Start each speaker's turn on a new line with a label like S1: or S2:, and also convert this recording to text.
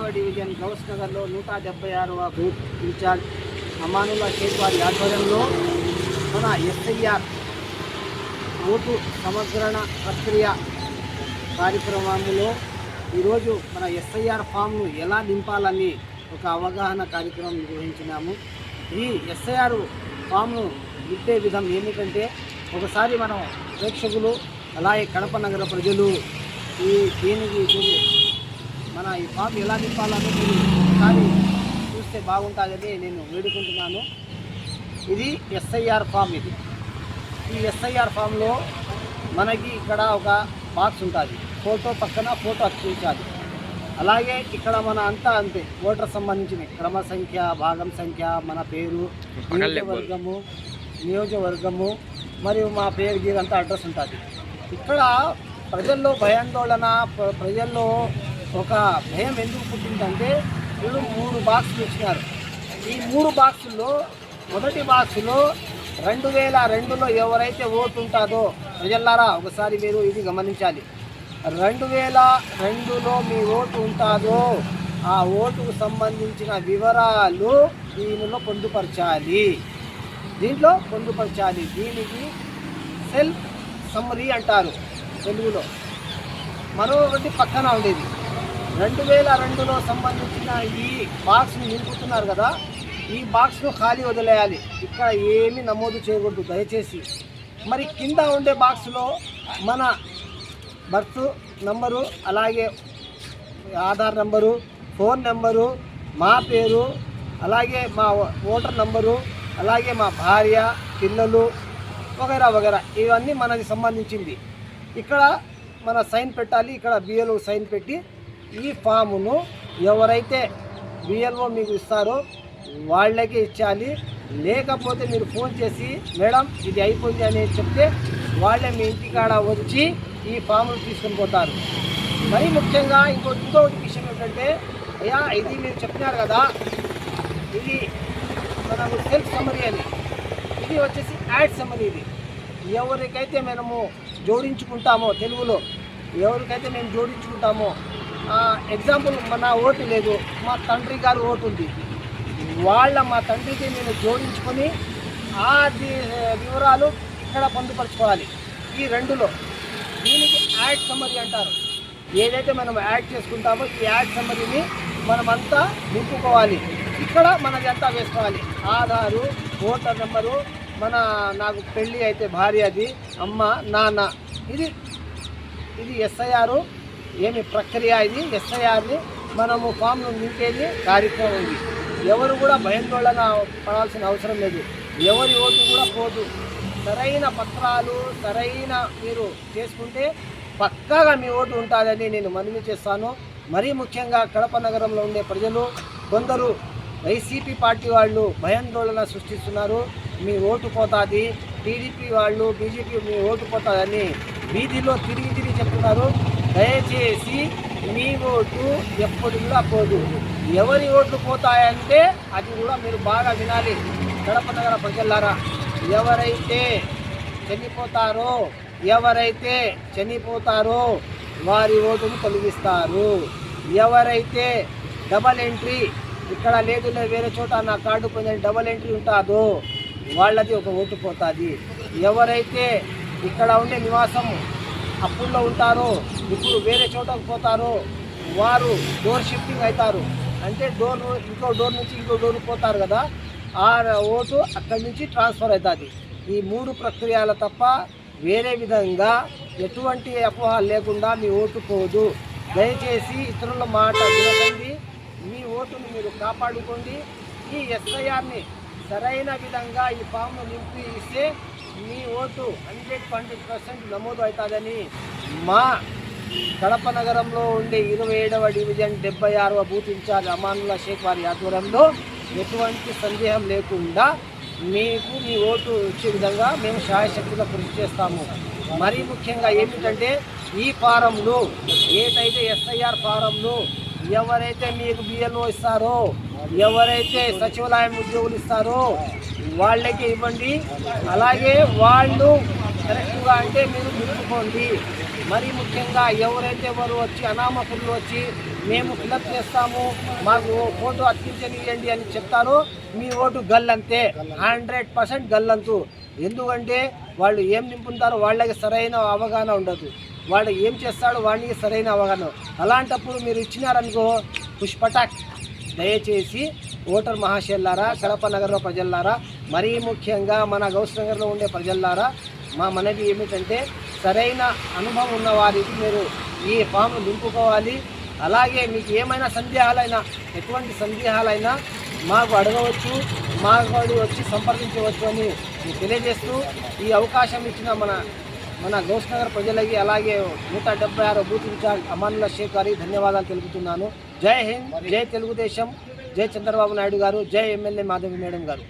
S1: 27వ division Ghouse నగర్లో 176వ booth incharge Amanullah Sheikh వారి ఆధ్వర్యంలో మన ఎస్ఐఆర్ ఓటు సమగ్రణ ప్రక్రియ కార్యక్రమంలో ఈరోజు మన ఎస్ఐఆర్ ఫామ్ను ఎలా నింపాలని ఒక అవగాహన కార్యక్రమం నిర్వహించినాము. ఈ ఎస్ఐఆర్ ఫామ్ను నింపే విధం ఏమిటంటే, ఒకసారి మనం ప్రేక్షకులు అలాగే కడప నగర ప్రజలు దీనికి మన ఈ ఫామ్ ఎలా నింపాలని మీరు ఒకసారి చూస్తే బాగుంటుందని నేను వేడుకుంటున్నాను. ఇది ఎస్ఐఆర్ ఫామ్. ఈ ఎస్ఐఆర్ ఫామ్లో మనకి ఇక్కడ ఒక బాక్స్ ఉంటుంది, ఫోటో పక్కన ఫోటో అతికించాలి. అలాగే ఇక్కడ మన అంతా అంతే ఓటర్ సంబంధించిన క్రమ సంఖ్య, భాగం సంఖ్య, మన పేరు, నియోజకవర్గము మరియు మా పేరు గీరంతా అడ్రస్ ఉంటుంది. ఇక్కడ ప్రజల్లో భయాందోళన, ప్రజల్లో ఒక భయం ఎందుకు పుట్టిందంటే, వీళ్ళు 3 బాక్సులు ఇచ్చినారు. ఈ 3 బాక్సుల్లో మొదటి బాక్సులో 2002లో ఎవరైతే ఓటు ఉంటుందో, ప్రజల్లారా ఒకసారి మీరు ఇది గమనించాలి. 2002లో మీ ఓటు ఉంటుందో ఆ ఓటుకు సంబంధించిన వివరాలు దీనిలో పొందుపరచాలి. దీనికి సెల్ఫ్ సమ్మరీ అంటారు తెలుగులో. మరొకటి పక్కన ఉండేది 2002లో సంబంధించిన ఈ బాక్స్ని నింపుతున్నారు కదా, ఈ బాక్స్ను ఖాళీ వదిలేయాలి. ఇక్కడ ఏమీ నమోదు చేయకూడదు దయచేసి. మరి కింద ఉండే బాక్స్లో మన బర్త్ నంబరు, అలాగే ఆధార్ నంబరు, ఫోన్ నెంబరు, మా పేరు, అలాగే మా ఓటర్ నంబరు, అలాగే మా భార్య, పిల్లలు వగైరా వగైరా ఇవన్నీ మనకి సంబంధించింది. ఇక్కడ మన సైన్ పెట్టాలి. ఇక్కడ బిఎల్ఓ సైన్ పెట్టి ఈ ఫామును ఎవరైతే బిఎల్ఓ మీకు ఇస్తారో వాళ్ళకే ఇచ్చాలి. లేకపోతే మీరు ఫోన్ చేసి మేడం ఇది అయిపోయింది అని చెప్తే వాళ్ళే మీ ఇంటికాడ వచ్చి ఈ ఫామ్ను తీసుకొని పోతారు. మరీ ముఖ్యంగా ఇంకొకటి విషయం ఏంటంటే, అయ్యా ఇది మీరు చెప్పినారు కదా, ఇది మనకు సెల్ఫ్ సమ్మరీ అని, ఇది వచ్చేసి యాడ్ సమ్మరీ. ఇది ఎవరికైతే మనము జోడించుకుంటామో, తెలుగులో ఎవరికైతే మేము జోడించుకుంటామో, ఎగ్జాంపుల్ మన ఓటు లేదు, మా తండ్రి గారు ఓటు ఉంది, మా తండ్రికి నేను జోడించుకొని ఆ వివరాలు ఇక్కడ పొందుపరచుకోవాలి. ఈ 2లో దీనికి యాడ్ సమ్మరీ అంటారు. ఏదైతే మనం యాడ్ చేసుకుంటామో ఈ యాడ్ సమ్మరీని మనమంతా నింపుకోవాలి. ఇక్కడ మనది అంతా వేసుకోవాలి. ఆధారు, ఓటర్ నెంబరు, నాకు పెళ్ళి అయితే భార్యది, అమ్మ, నాన్న. ఇది ఎస్ఐఆర్ ఏమి ప్రక్రియ. ఇది ఎస్ఐఆర్ని మనము ఫామ్ను నింపేది కార్యక్రమం. ఇది ఎవరు కూడా భయాందోళన పడాల్సిన అవసరం లేదు. ఎవరి ఓటు కూడా పోదు. సరైన పత్రాలు మీరు చేసుకుంటే పక్కాగా మీ ఓటు ఉంటుందని నేను మనవి చేస్తాను. మరీ ముఖ్యంగా కడప నగరంలో ఉండే ప్రజలు కొందరు వైసీపీ పార్టీ వాళ్ళు భయాందోళన సృష్టిస్తున్నారు. మీ ఓటు పోతుంది, టీడీపీ వాళ్ళు, బీజేపీ మీ ఓటు పోతుందని వీధిలో తిరిగి చెప్తున్నారు. దయచేసి మీ ఓటు ఎప్పుడు కూడా పోదు. ఎవరి ఓట్లు పోతాయంటే అది కూడా మీరు బాగా వినాలి. కడప నగర ప్రజలారా, ఎవరైతే చనిపోతారో వారి ఓటును తొలగిస్తారు. ఎవరైతే డబల్ ఎంట్రీ, ఇక్కడ లేదు వేరే చోట నా కార్డు పోయిందని డబల్ ఎంట్రీ ఉంటుందో వాళ్ళది ఒక ఓటు పోతుంది. ఎవరైతే ఇక్కడ ఉండే నివాసం అప్పుల్లో ఉంటారో, ఇప్పుడు వేరే చోటకు పోతారో వారు డోర్ షిఫ్టింగ్ అవుతారు. అంటే ఇంకో డోర్ నుంచి ఇంకో డోర్ పోతారు కదా, ఆ ఓటు అక్కడి నుంచి ట్రాన్స్ఫర్ అవుతుంది. ఈ 3 ప్రక్రియలు తప్ప వేరే విధంగా ఎటువంటి అపోహలు లేకుండా మీ ఓటు పోదు. దయచేసి ఇతరుల మాట వినకండి. మీ ఓటును మీరు కాపాడుకోండి. ఈ ఎస్ఐఆర్ని సరైన విధంగా ఈ ఫామ్ను నింపి ఇస్తే మీ ఓటు 100% నమోదు అవుతుందని మా కడప నగరంలో ఉండే 27వ డివిజన్ 76వ బూత్ ఇన్ఛార్జ్ అమానుల్లా షేక్ వారి ఆధ్వర్యంలో ఎటువంటి సందేహం లేకుండా మీకు మీ ఓటు వచ్చే విధంగా మేము శాయశక్తిగా కృషి చేస్తాము. మరీ ముఖ్యంగా ఏమిటంటే, ఈ ఫారంలో ఏదైతే ఎస్ఐఆర్ ఫారంలో ఎవరైతే మీకు బిఎల్ఓ ఇస్తారో, ఎవరైతే సచివాలయం ఉద్యోగులు ఇస్తారో వాళ్ళకి ఇవ్వండి. అలాగే వాళ్ళు కరెక్ట్గా అంటే మీరు నిలుపుకోండి. మరీ ముఖ్యంగా ఎవరైతే వారు వచ్చి అనామకులు వచ్చి మేము ఫిలప్ చేస్తాము మాకు ఫోటో అతికించనియండి అని చెప్తారో మీ ఓటు గల్లంతే, 100% గల్లంతు. ఎందుకంటే వాళ్ళు ఏం నింపుతారో వాళ్ళకి సరైన అవగాహన ఉండదు, వాడు ఏం చేస్తాడో వాడికి సరైన అవగాహన. అలాంటప్పుడు మీరు ఇచ్చినారనుకో పుష్పటాక్. దయచేసి ఓటర్ మహాశయులారా, కడప నగర ప్రజలారా, మరీ ముఖ్యంగా మన గౌస్ నగర్లో ఉండే ప్రజలారా, మా మనవి ఏమిటంటే సరైన అనుభవం ఉన్న వారికి మీరు ఈ ఫామ్ నింపుకోవాలి. అలాగే మీకు ఏమైనా సందేహాలైనా, ఎటువంటి సందేహాలైనా మాకు అడగవచ్చు, మాకు వచ్చి సంప్రదించవచ్చు అని తెలియజేస్తూ ఈ అవకాశం ఇచ్చిన మన గౌస్ నగర్ ప్రజలకి, అలాగే 176 బూత్ ఇన్ఛార్జ్ అమానుల్లా షేక్ గారికి ధన్యవాదాలు తెలుపుతున్నాను. జై హింద్, జై తెలుగుదేశం, జై చంద్రబాబు నాయుడు గారు, జై ఎమ్మెల్యే మాధవి మేడం గారు.